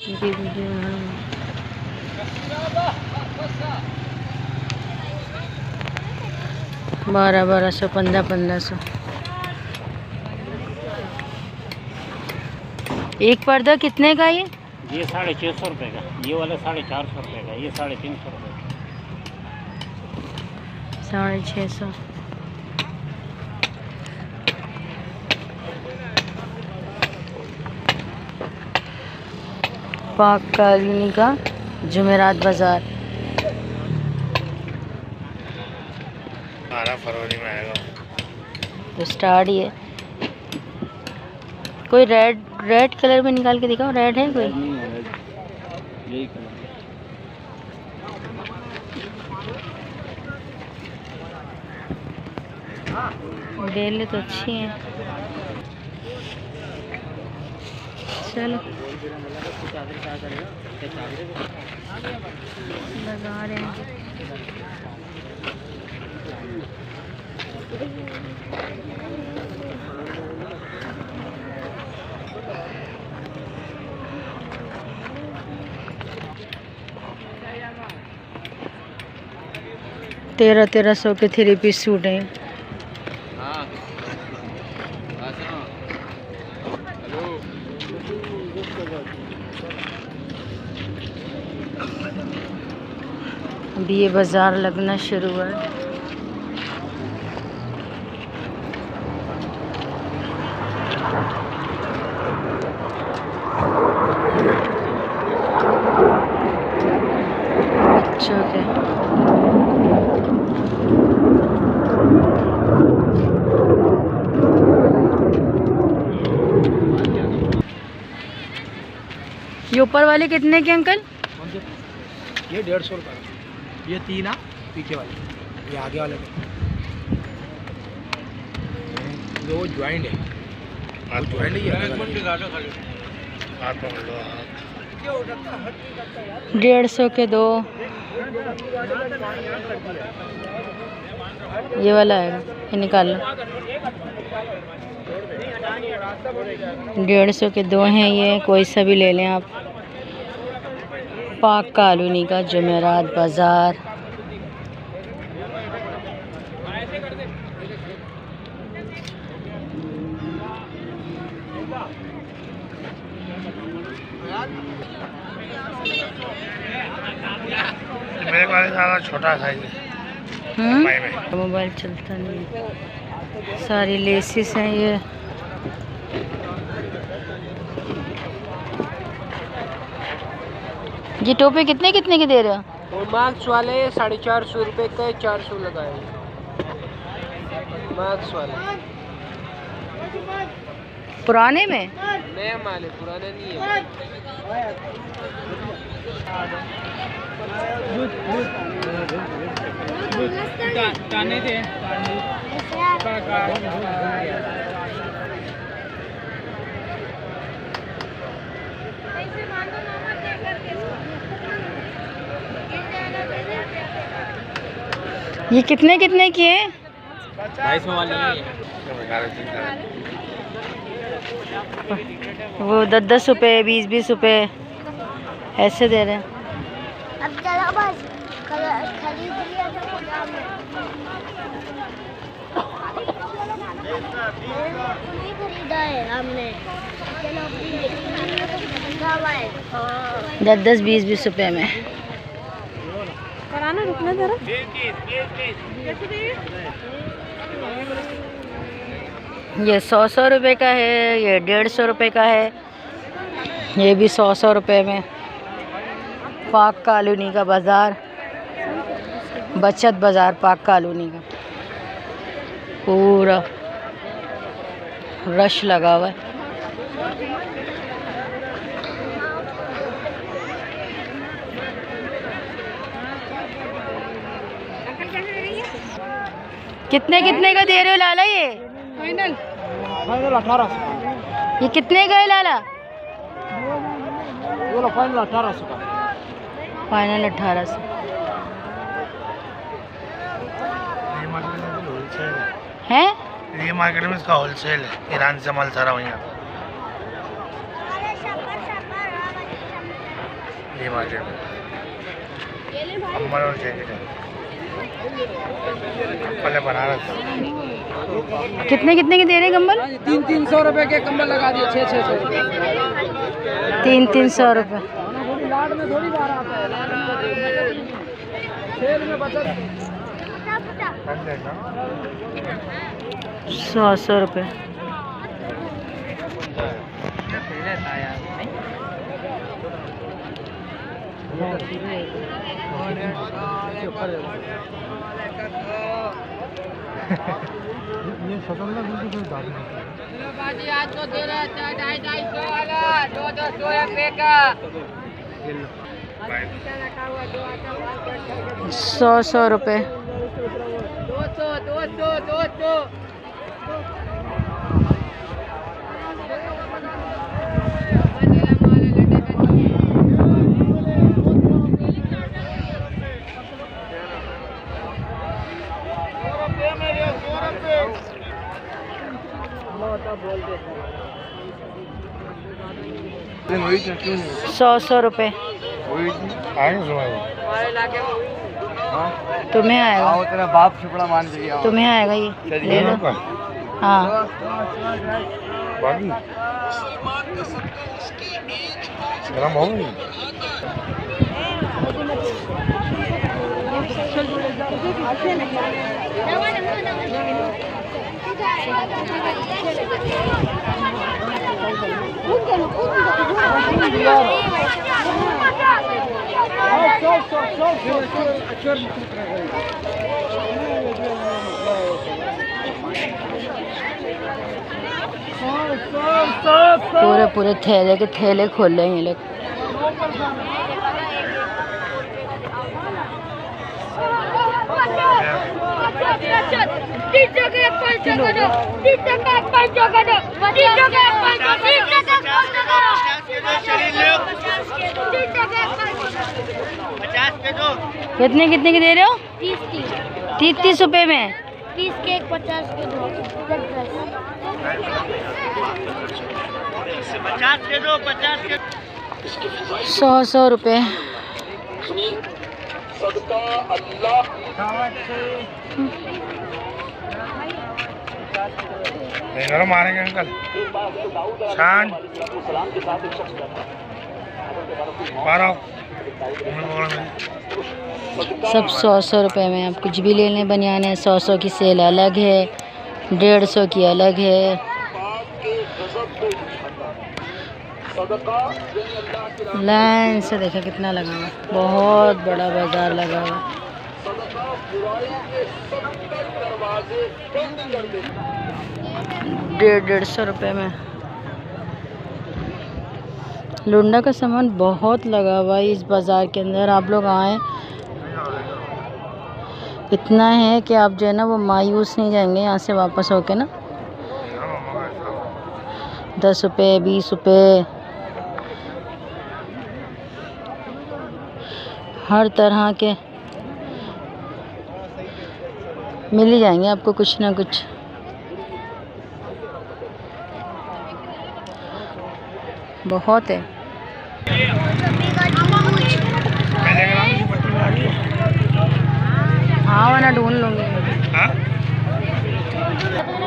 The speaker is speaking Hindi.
बारह 1200, 1500। एक पर्दा कितने का ये? 650 रुपये का, ये वाला 450 रुपये का, ये 350 रुपये का। 650। पाक कॉलोनी का जुमेरात बाज़ार। 12 फरवरी में आएगा तो स्टार्ट ही है। कोई रेड कलर में निकाल के दिखाओ, रेड है कोई? नहीं है, यही कलर बेलें तो अच्छी हैं। चलो लगा रहे हैं। तेरह 1300 के 3 पीस सूट हैं। अभी ये बाज़ार लगना शुरू हुआ है। बच्चों के ये ऊपर वाले कितने के अंकल? ये 150 रुपये। ये 3 पीछे वाले, ये आगे वाले दो ज्वाइंट है। आप ज्वाइंट ही है। 150 के 2। ये वाला आएगा, ये निकाल लो। 150 के 2 हैं ये, कोई सा भी ले लें आप। पाक कॉलोनी का जुमेरात बाज़ार। मेरे वाले ज़्यादा छोटा साइज है। मोबाइल चलता नहीं। सारी लेसिस हैं ये। ये टोपे कितने कितने के दे रहे हो? वो मार्क्स वाले 450 रुपये का 400 लगाए। मार्क्स वाले पुराने में? नया माल है, पुराना नहीं है। ये कितने कितने की है? 22 वाले नहीं है। वो 10-10 रुपये, 20-20 रुपये ऐसे दे रहे हैं। अब चलो बस खरीद लिया नहीं खरीदा है हमने। चलो 10-10, 20-20 रुपये में। कराना रुकना जरा। ये 100 रुपये का है, ये 150 रुपये का है, ये भी 100 रुपये में। पाक कॉलोनी का बाज़ार, बचत बाज़ार पाक कॉलोनी का पूरा रश लगा हुआ है। कितने कितने का दे रहे हो लाला ये? फाइनल 1800। ये कितने का है लाला? बोलो फाइनल 1800 का। फाइनल 1800। है ये मार्केट में इसका होलसेल है। ईरान से माल सारा वहीं आता है। डी मार्केट में कम्बल और जैकेट है। कम्बल है बनारस। कितने कितने के दे रहे हैं कंबल? 300 रुपए के कंबल लगा दिए। 600 300 रुपये। लाड में थोड़ी बार आता है, सेल में बचत 100 रुपये। ये स्वतंत्र बिल्कुल दादी आज तो दे रहे 250 वाला 200 रुपए का 100 रुपये। 200 सौ रुपये। तुम्हें आएगा, तेरा बाप छुपड़ा मान लिया। तुम्हें आएगा ये, ले लो। हाँ गरम हो गई। पूरे पूरे थैले के थैले खोल रहे हैं ये लोग। कितने कितने के दे रहे हो? 30 रुपए में। 30 के 50 के 2 50 के दो 50 के 100 रुपए। मारेंगे अंकल। शान 12 सब 100 रुपए में। आप कुछ भी ले लें, बनियान है 100 की सेल अलग है, 150 की अलग है। लाइन से देखा कितना लगा हुआ, बहुत बड़ा बाजार लगा हुआ। 150 रुपए में। लुंडा का सामान बहुत लगा हुआ है इस बाज़ार के अंदर। आप लोग आएँ, इतना है कि आप जो है ना वो मायूस नहीं जाएंगे यहाँ से वापस होके ना। 10 रुपये 20 रुपये हर तरह के मिल ही जाएंगे आपको कुछ ना कुछ। बहुत है। हाँ वरना ढूंढ लूँगी।